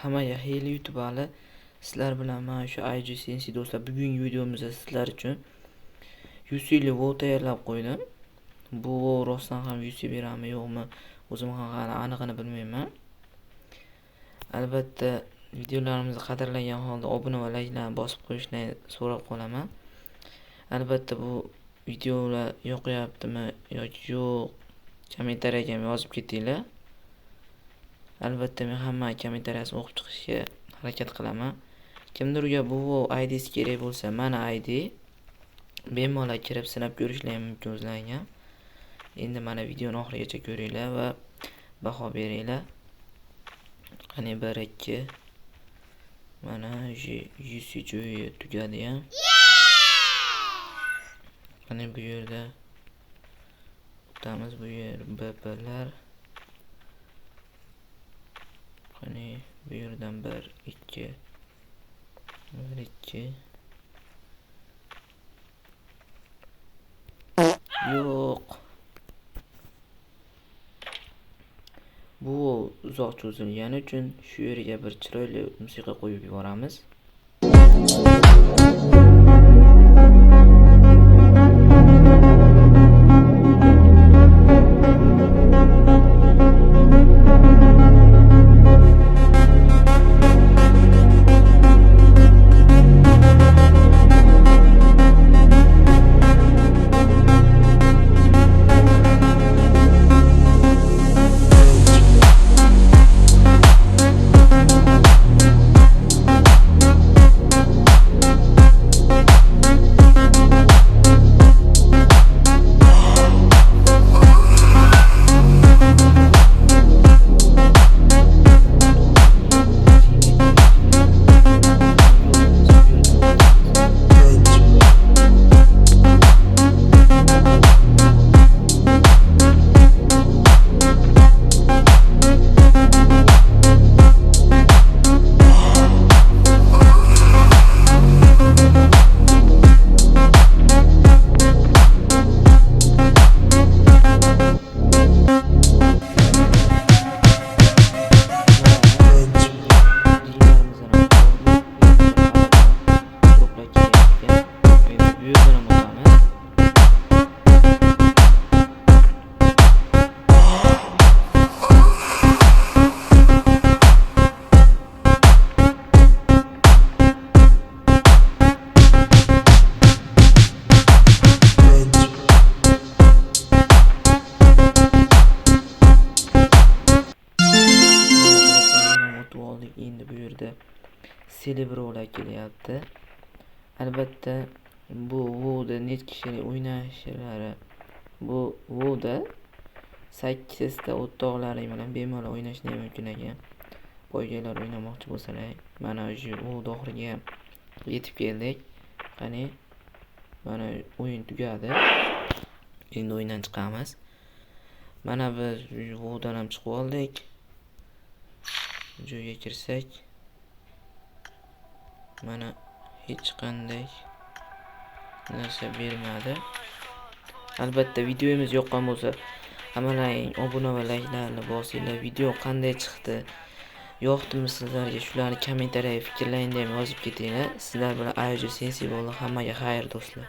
Hammaga xeyirli YouTube ali. Sizlar bilan mana shu IG Sensi do'stlar, bugungi videomizda sizlar uchun UC'li WoW tayyorlab qo'ydim. Bu WoW rostdan ham UC beradimi yo'qmi, o'zim ham aniqini bilmayman. Albatta videolarimizni qadrlagan holda obuna va layklarni bosib qo'yishni so'rab qolaman. Albatta bu videolar yoqyaptimi yoki yo'q, kommentariyaga yozib ketinglar. Albatta men hamma kommentariyasini o'qib chiqishga harakat qilaman. Kimdirga bu ID'si kerak bo'lsa, mana ID. Bemalol kirib sinab ko'rishlaring mumkin o'zlaringga. Endi mana videoni oxirigacha ko'ringlar va baho beringlar. Qani 1-2. Mana UC joyi tugadi ham. Qani bu yerda o'tamiz, bu yer BP'lar. Qani bu yerdan 1-2 yo'q. Bu uzoq cho'zilgani uchun shu yerga bir chiroyli musiqa qo'yib yuboramiz. Endi bu yerda Celebro'lar kelyapti. Albatta bu WoW'da net kishilar o'ynashlari, bu WoW'da 8 ta o'rtoqlaring bilan bemalol o'ynashni mumkin ekan. Poygalar o'ynamoqchi bo'lsalar, mana shu WoW oxiriga yetib keldik. Qani mana o'yin tugadi. Endi o'yindan chiqamiz. Mana biz WoW'dan ham chiqib oldik. Joyga kirsak, mana hech qanday narsa bermadi. Albatta videomiz yoqqan bo'lsa, hammalaring obuna va layklarni bosinglar. Video qanday chiqdi, yoqdimi sizlarga, shularni kommentariyaga fikrlaringni ham yozib ketinglar. Sizlar bilan IG Sensi bo'ldi. Hammaga xayr do'stlar.